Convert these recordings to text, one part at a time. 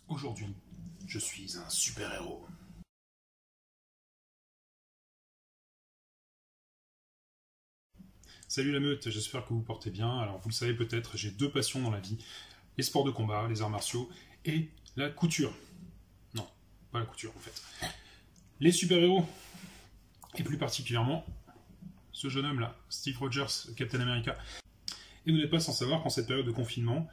Aujourd'hui, je suis un super-héros. Salut la meute, j'espère que vous portez bien. Alors vous le savez peut-être, j'ai deux passions dans la vie. Les sports de combat, les arts martiaux et la couture. Non, pas la couture en fait. Les super-héros, et plus particulièrement ce jeune homme là, Steve Rogers, Captain America. Et vous n'êtes pas sans savoir qu'en cette période de confinement,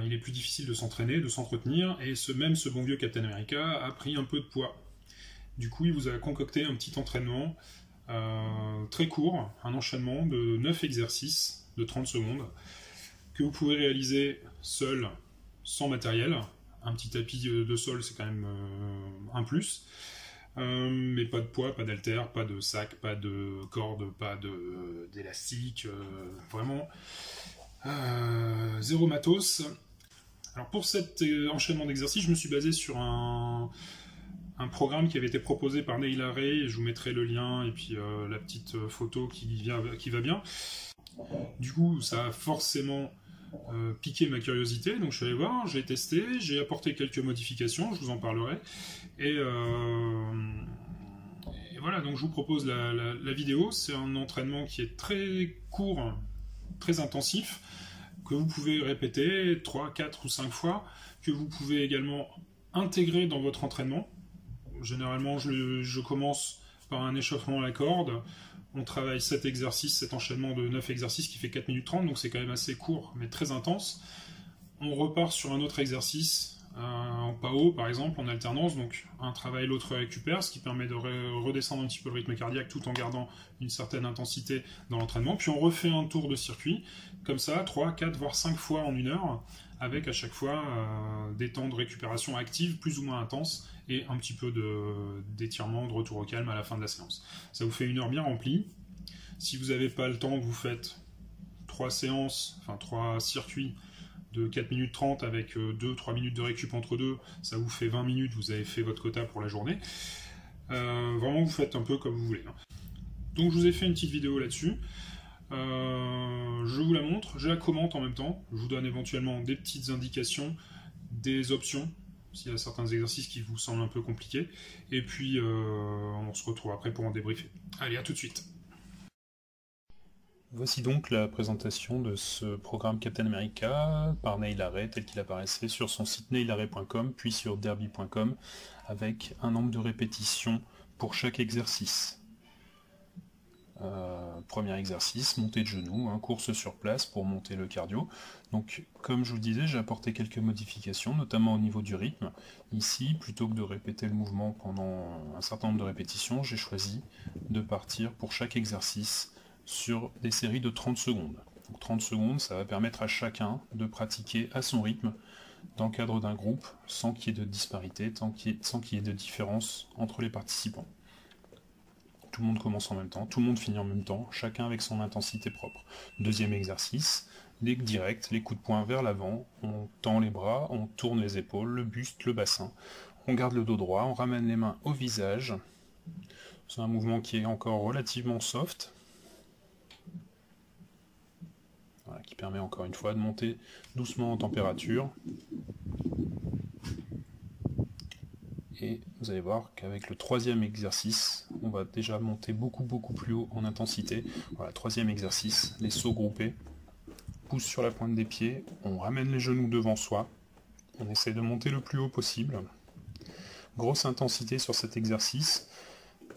il est plus difficile de s'entraîner, de s'entretenir, et ce bon vieux Captain America a pris un peu de poids. Du coup, il vous a concocté un petit entraînement très court, un enchaînement de 9 exercices de 30 secondes, que vous pouvez réaliser seul, sans matériel. Un petit tapis de sol, c'est quand même un plus. Mais pas de poids, pas d'haltère, pas de sac, pas de corde, pas d'élastique, vraiment zéro matos. Alors pour cet enchaînement d'exercices, je me suis basé sur un programme qui avait été proposé par Neil Array, je vous mettrai le lien et puis la petite photo qui va bien. Du coup, ça a forcément piqué ma curiosité, donc je suis allé voir, j'ai testé, j'ai apporté quelques modifications, je vous en parlerai. Et voilà, donc je vous propose la vidéo. C'est un entraînement qui est très court, très intensif, que vous pouvez répéter 3, 4 ou 5 fois, que vous pouvez également intégrer dans votre entraînement. Généralement, je commence par un échauffement à la corde. On travaille 7 exercices, cet enchaînement de 9 exercices qui fait 4 minutes 30, donc c'est quand même assez court, mais très intense. On repart sur un autre exercice, en PAO par exemple, en alternance, donc un travail, l'autre récupère, ce qui permet de redescendre un petit peu le rythme cardiaque tout en gardant une certaine intensité dans l'entraînement. Puis on refait un tour de circuit, comme ça, 3, 4, voire 5 fois en 1 heure, avec à chaque fois des temps de récupération active plus ou moins intenses et un petit peu d'étirement, de retour au calme à la fin de la séance. Ça vous fait 1 heure bien remplie. Si vous n'avez pas le temps, vous faites 3 séances, enfin 3 circuits de 4 minutes 30 avec 2-3 minutes de récup entre deux, ça vous fait 20 minutes, vous avez fait votre quota pour la journée. Vraiment, vous faites un peu comme vous voulez. Donc je vous ai fait une petite vidéo là-dessus. Je vous la montre, je la commente en même temps, je vous donne éventuellement des petites indications, des options, s'il y a certains exercices qui vous semblent un peu compliqués, et puis on se retrouve après pour en débriefer. Allez, à tout de suite. Voici donc la présentation de ce programme Captain America par Neil Array tel qu'il apparaissait sur son site neilarray.com puis sur derby.com avec un nombre de répétitions pour chaque exercice. Premier exercice, montée de genoux, course sur place pour monter le cardio. Donc comme je vous le disais, j'ai apporté quelques modifications, notamment au niveau du rythme. Ici, plutôt que de répéter le mouvement pendant un certain nombre de répétitions, j'ai choisi de partir pour chaque exercice sur des séries de 30 secondes. Donc 30 secondes, ça va permettre à chacun de pratiquer à son rythme, dans le cadre d'un groupe, sans qu'il y ait de disparité, sans qu'il y ait de différence entre les participants. Tout le monde commence en même temps, tout le monde finit en même temps, chacun avec son intensité propre. Deuxième exercice, les directs, les coups de poing vers l'avant, on tend les bras, on tourne les épaules, le buste, le bassin, on garde le dos droit, on ramène les mains au visage. C'est un mouvement qui est encore relativement soft, voilà, qui permet encore une fois de monter doucement en température. Et vous allez voir qu'avec le troisième exercice, on va déjà monter beaucoup plus haut en intensité. Voilà, troisième exercice, les sauts groupés. Pousse sur la pointe des pieds, on ramène les genoux devant soi, on essaie de monter le plus haut possible. Grosse intensité sur cet exercice.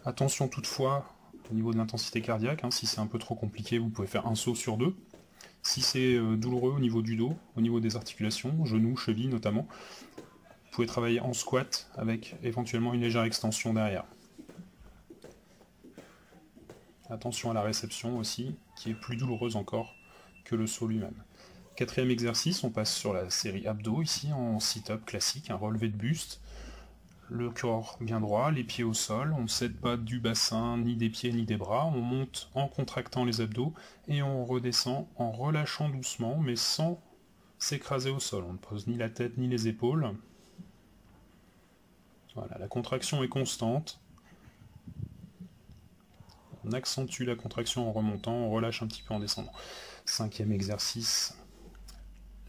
Attention toutefois au niveau de l'intensité cardiaque, si c'est un peu trop compliqué, vous pouvez faire un saut sur 2. Si c'est douloureux au niveau du dos, au niveau des articulations, genoux, chevilles notamment, vous pouvez travailler en squat avec éventuellement une légère extension derrière. Attention à la réception aussi, qui est plus douloureuse encore que le saut lui-même. Quatrième exercice, on passe sur la série abdos, ici en sit-up classique, un relevé de buste. Le corps bien droit, les pieds au sol, on ne cède pas du bassin, ni des pieds, ni des bras, on monte en contractant les abdos et on redescend en relâchant doucement, mais sans s'écraser au sol. On ne pose ni la tête ni les épaules. Voilà, la contraction est constante. On accentue la contraction en remontant, on relâche un petit peu en descendant. Cinquième exercice,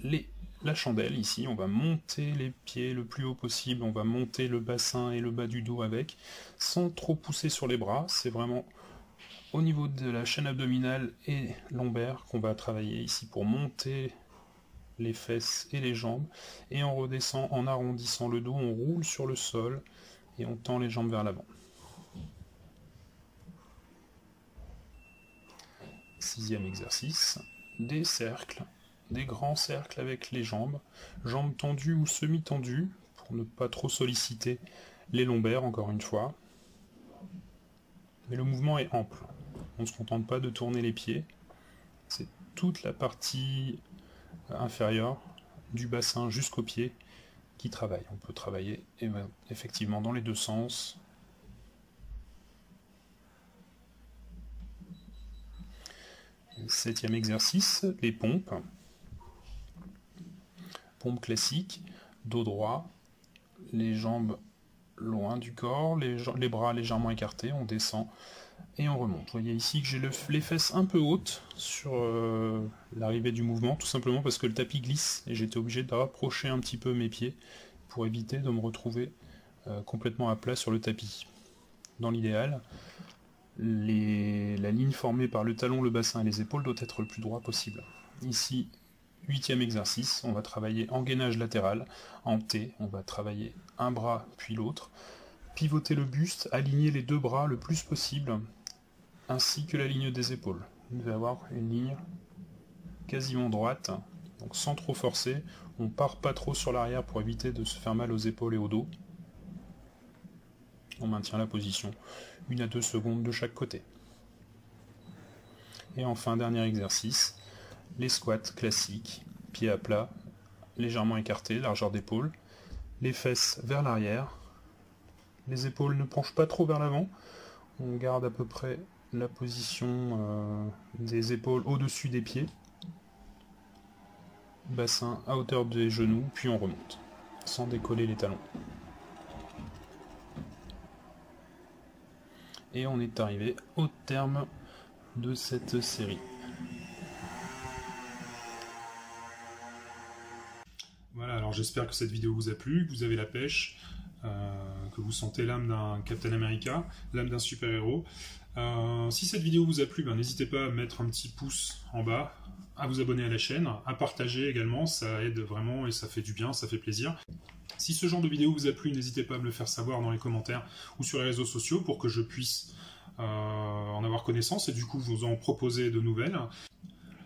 les la chandelle ici, on va monter les pieds le plus haut possible, on va monter le bassin et le bas du dos avec, sans trop pousser sur les bras, c'est vraiment au niveau de la chaîne abdominale et lombaire qu'on va travailler ici pour monter les fesses et les jambes, et on redescend en arrondissant le dos, on roule sur le sol et on tend les jambes vers l'avant. 6e exercice, des cercles, des grands cercles avec les jambes tendues ou semi-tendues, pour ne pas trop solliciter les lombaires encore une fois. Mais le mouvement est ample, on ne se contente pas de tourner les pieds, c'est toute la partie inférieure du bassin jusqu'aux pieds qui travaille. On peut travailler effectivement dans les deux sens. Septième exercice, les pompes. Pompe classique, dos droit, les jambes loin du corps, les bras légèrement écartés, on descend et on remonte. Vous voyez ici que j'ai les fesses un peu hautes sur l'arrivée du mouvement, tout simplement parce que le tapis glisse et j'étais obligé de rapprocher un petit peu mes pieds pour éviter de me retrouver complètement à plat sur le tapis. Dans l'idéal, la ligne formée par le talon, le bassin et les épaules doit être le plus droit possible. Ici, 8e exercice, on va travailler en gainage latéral, en T, on va travailler un bras puis l'autre, pivoter le buste, aligner les deux bras le plus possible, ainsi que la ligne des épaules. Vous devez avoir une ligne quasiment droite, donc sans trop forcer, on part pas trop sur l'arrière pour éviter de se faire mal aux épaules et au dos. On maintient la position 1 à 2 secondes de chaque côté. Et enfin, dernier exercice, les squats classiques, pieds à plat, légèrement écartés, largeur d'épaule, les fesses vers l'arrière, les épaules ne penchent pas trop vers l'avant, on garde à peu près la position des épaules au-dessus des pieds, bassin à hauteur des genoux, puis on remonte, sans décoller les talons. Et on est arrivé au terme de cette série. Voilà, alors j'espère que cette vidéo vous a plu, que vous avez la pêche, que vous sentez l'âme d'un Captain America, l'âme d'un super-héros. Si cette vidéo vous a plu, n'hésitez pas à mettre un petit pouce en bas, à vous abonner à la chaîne, à partager également, ça aide vraiment et ça fait du bien, ça fait plaisir. Si ce genre de vidéo vous a plu, n'hésitez pas à me le faire savoir dans les commentaires ou sur les réseaux sociaux pour que je puisse en avoir connaissance et du coup vous en proposer de nouvelles.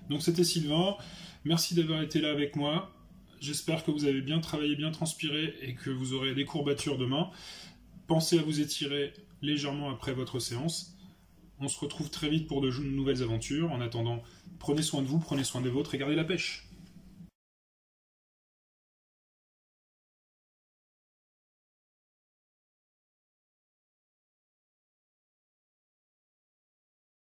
Donc c'était Sylvain, merci d'avoir été là avec moi. J'espère que vous avez bien travaillé, bien transpiré et que vous aurez des courbatures demain. Pensez à vous étirer légèrement après votre séance. On se retrouve très vite pour de nouvelles aventures. En attendant, prenez soin de vous, prenez soin des vôtres et gardez la pêche.